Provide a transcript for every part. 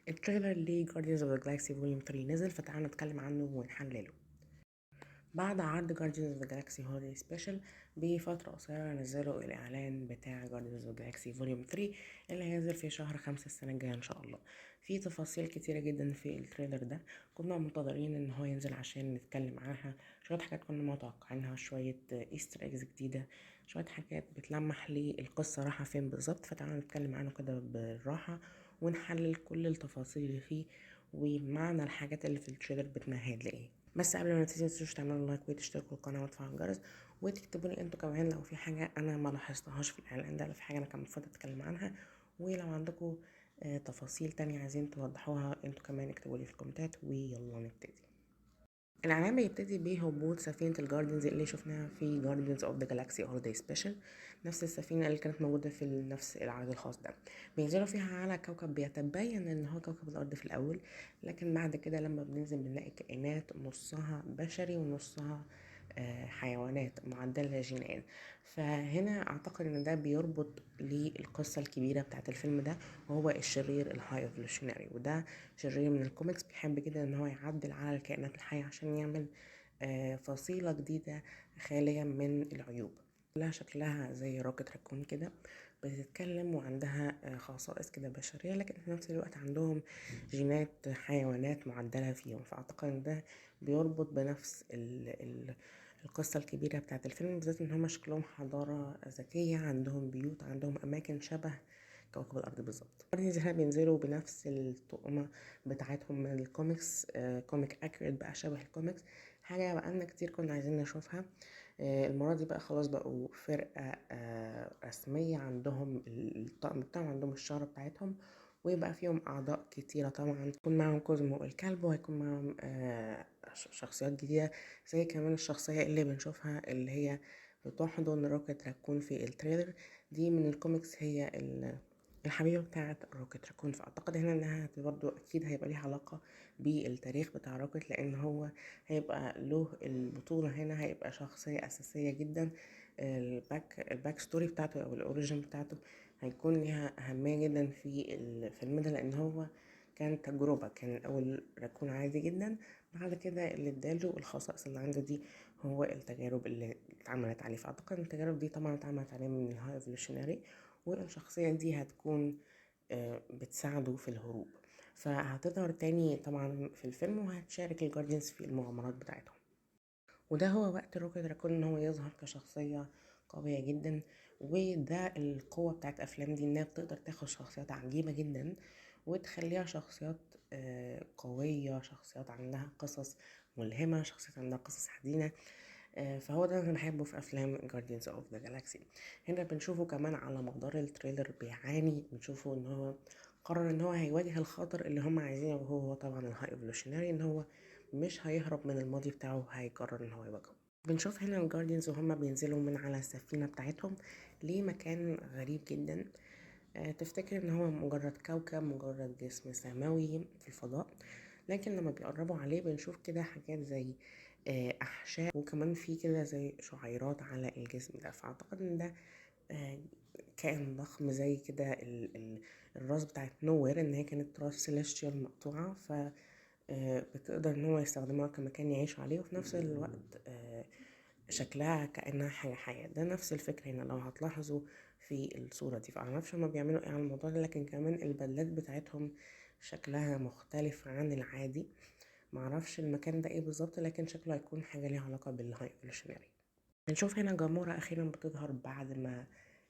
التريلر ل Guardians of the Galaxy Volume 3 نزل، فتعالوا نتكلم عنه ونحلله. بعد عرض Guardians of the Galaxy Holiday Special بفترة قصيرة نزلوا الإعلان بتاع Guardians of the Galaxy Volume 3 اللي هينزل في شهر 5 السنة الجاية إن شاء الله. في تفاصيل كتيرة جدا في التريلر ده، كنا منتظرين إن هو ينزل عشان نتكلم عنها. شوية حاجات كنا متوقعينها، شوية إيستر إيجز جديدة، شوية حاجات بتلمح لي القصة رايحة فين بالظبط. فتعالوا نتكلم عنه كده بالراحة ونحلل كل التفاصيل اللي فيه ومعنى الحاجات اللي في التريلر بتمهد لإيه. بس قبل ما نبتدي متنسوش تعملوا لايك وتشتركوا القناة وتفعلوا الجرس وتكتبوا لي انتوا كمان لو في حاجة انا ما لاحظتهاش في الاعلان ده، لو في حاجة انا كان المفروض اتكلم عنها، ولو عندكم تفاصيل تانية عايزين توضحوها انتوا كمان اكتبوا لي في الكومنتات. ويلا نبتدي. الإعلان بيبتدي بهبوط سفينة الجاردينز اللي شفناها في Guardians of the Galaxy Holiday Special، نفس السفينة اللي كانت موجودة في نفس العرض الخاص ده. بينزلوا فيها على كوكب بيتبين ان هو كوكب الأرض في الأول، لكن بعد كده لما بننزل بنلاقي كائنات نصها بشري ونصها حيوانات معدلة جينيا. فهنا اعتقد ان ده بيربط للقصة الكبيرة بتاعت الفيلم ده، وهو الشرير الهاي ايفولوشنري. وده شرير من الكوميكس بيحب جدا ان هو يعدل على الكائنات الحية عشان يعمل فصيلة جديدة خالية من العيوب. لها شكلها زي روكت راكون كده، بتتكلم وعندها خصائص كده بشرية، لكن في نفس الوقت عندهم جينات حيوانات معدلة فيهم. فأعتقد ان ده بيربط بنفس القصة الكبيرة بتاعت الفيلم، بالذات ان هما شكلهم حضارة ذكية، عندهم بيوت، عندهم أماكن شبه كوكب الأرض بالظبط. هنا بينزلوا بنفس الطقمة بتاعتهم من الكوميكس، كوميك أكيوريت بقى شبه الكوميكس، حاجة بقالنا كتير كنا عايزين نشوفها. المرة دي بقى خلاص بقوا فرقة رسمية، عندهم الطقم بتاعهم، عندهم الشارة بتاعتهم، ويبقى فيهم أعضاء كتيرة. طبعا هيكون معاهم كوزمو الكلب، وهيكون معاهم شخصيات جديدة، زي كمان الشخصية اللي بنشوفها اللي هي بتحضن روكيت راكون في التريلر. دي من الكوميكس، هي الحبيبة بتاعت روكيت راكون. فأعتقد هنا إنها برضو أكيد هيبقى ليها علاقة بالتاريخ بتاع روكيت، لأن هو هيبقى له البطولة هنا، هيبقى شخصية أساسية جدا. الباك ستوري بتاعته أو الأوريجين بتاعته هيكون ليها أهمية جدا في الفيلم ده، لأن هو كان تجربة، كان الأول راكون عادي جدا، بعد كده اللي اداله الخصائص اللي عنده دي هو التجارب اللي اتعملت عليه. فأعتقد التجارب دي طبعا اتعملت عليه من الهاي ايفولوشنري، والشخصية دي هتكون بتساعده في الهروب. فهتظهر تاني طبعا في الفيلم، وهتشارك الجارديانز في المغامرات بتاعتهم. وده هو وقت روكيت راكون ان هو يظهر كشخصية قوية جدا. وده القوة بتاعت افلام دي، انها بتقدر تاخد شخصيات عجيبة جدا وتخليها شخصيات قوية، شخصيات عندها قصص ملهمة، شخصيات عندها قصص حزينة. فهو ده اللي انا بحبه في افلام Guardians of the Galaxy. هنا بنشوفه كمان على مدار التريلر بيعاني، بنشوفه ان هو قرر ان هو هيواجه الخطر اللي هم عايزينه، وهو طبعا الهاي ايفولوشنري، ان هو مش هيهرب من الماضي بتاعه، هيقرر ان هو يواجهه. بنشوف هنا الجارديانز وهم بينزلوا من على السفينة بتاعتهم لمكان غريب جدا. تفتكر ان هو مجرد كوكب، مجرد جسم سماوي في الفضاء، لكن لما بيقربوا عليه بنشوف كده حاجات زي احشاء، وكمان في كده زي شعيرات على الجسم ده. فاعتقد ان ده آه، كائن ضخم زي كده الراس بتاعت نوير، ان هي كانت راس سيليستيال مقطوعة، ف بتقدر ان هو يستخدموها كمكان يعيش عليه، وفي نفس الوقت شكلها كأنها حاجة حية. ده نفس الفكرة هنا لو هتلاحظوا في الصورة دي. فمعرفش هما بيعملوا ايه على الموضوع ده، لكن كمان البلاد بتاعتهم شكلها مختلف عن العادي. معرفش المكان ده ايه بالظبط، لكن شكله هيكون حاجة ليها علاقة بالهاي ايفولوشنري. بنشوف هنا جامورا اخيرا بتظهر بعد ما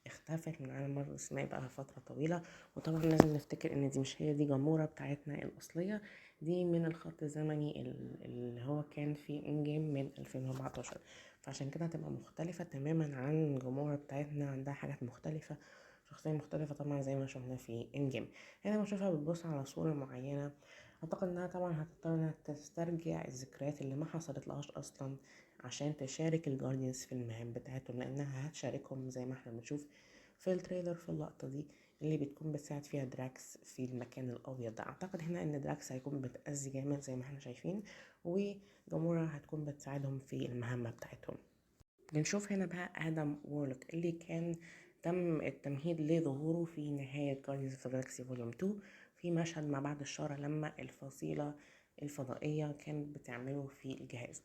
اختفت من عالم مارفل السينمائي بقى فترة طويلة. وطبعا لازم نفتكر ان دي مش هي دي جامورا بتاعتنا الأصلية، دي من الخط الزمني اللي هو كان في ان جيم من 2014. فعشان كده هتبقى مختلفة تماما عن جامورا بتاعتنا، عندها حاجات مختلفة، شخصية مختلفة طبعا زي ما شفنا في ان جيم. هنا بنشوفها بتبص على صورة معينة، اعتقد انها طبعا هتضطر انها تسترجع الذكريات اللي ما حصلت لهاش اصلا عشان تشارك الجارديانز في المهام بتاعتهم، لانها هتشاركهم زي ما احنا بنشوف في التريلر في اللقطة دي اللي بتكون بتساعد فيها دراكس في المكان الابيض ده. اعتقد هنا ان دراكس هيكون بتأذي جامد زي ما احنا شايفين، وجامورا هتكون بتساعدهم في المهمة بتاعتهم. بنشوف هنا بقى ادم وورلوك اللي كان تم التمهيد لظهوره في نهاية Guardians of the Galaxy Volume 2. في مشهد ما بعد الشر لما الفصيلة الفضائية كانت بتعمله في الجهاز.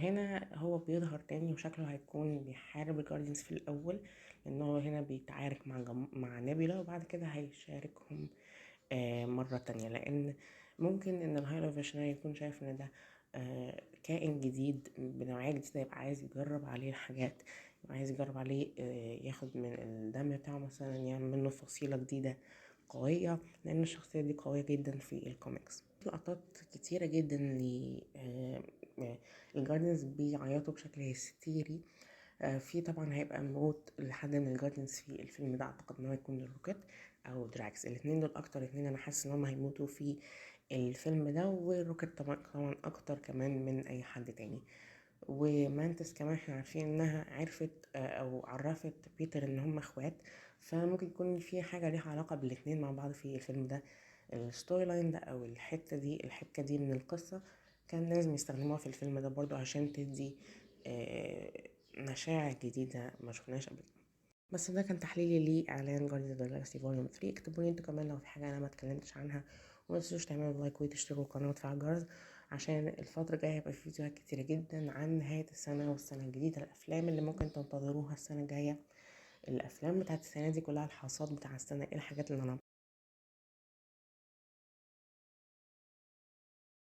هنا هو بيظهر تاني وشكله هيكون بيحارب الجارديانز في الأول، لأن هو هنا بيتعارك مع نابيلا، وبعد كده هيشاركهم مرة تانية، لأن ممكن إن الهايلو فيشنري يكون شايف إن ده كائن جديد بنوعية جديدة، يبقى عايز يجرب عليه الحاجات، يبقى عايز يجرب عليه ياخد من الدم بتاعه مثلا، يعمل منه فصيلة جديدة قوية، لأن الشخصية دي قوية جدا في الكوميكس. لقطات كتيرة جدا الجارديانز بيعيطوا بشكل هستيري. في طبعا هيبقى موت لحد من الجارديانز في الفيلم ده، اعتقد ان هو يكون الروكيت او دراكس، الاتنين دول اكتر اتنين انا حاسس ان هم هيموتوا في الفيلم ده، والروكيت طبعا اكتر كمان من اي حد تاني. ومانتس كمان احنا عارفين انها عرفت او عرفت بيتر ان هم اخوات، فممكن يكون في حاجة ليها علاقة بالاتنين مع بعض في الفيلم ده. الستوري لاين ده او الحبكة دي من القصة كان لازم يستخدموها في الفيلم ده برضو عشان تدي مشاعر جديدة ما شفناش قبل كده. بس ده كان تحليلي لإعلان جاردينز اوف ذا جالاكسي فوليوم 3. اكتبوا لي انتوا كمان لو في حاجة انا ما اتكلمتش عنها، وما تنسوش تعملوا لايك وتشتركوا القناة وتفعلوا الجرس، عشان الفترة الجاية هيبقى في فيديوهات كتيرة جدا عن نهاية السنة والسنة الجديدة، الأفلام اللي ممكن تنتظروها السنة الجاية، الأفلام بتاعت السنة دي كلها، الحصاد بتاع السنة، ايه الحاجات اللي أنا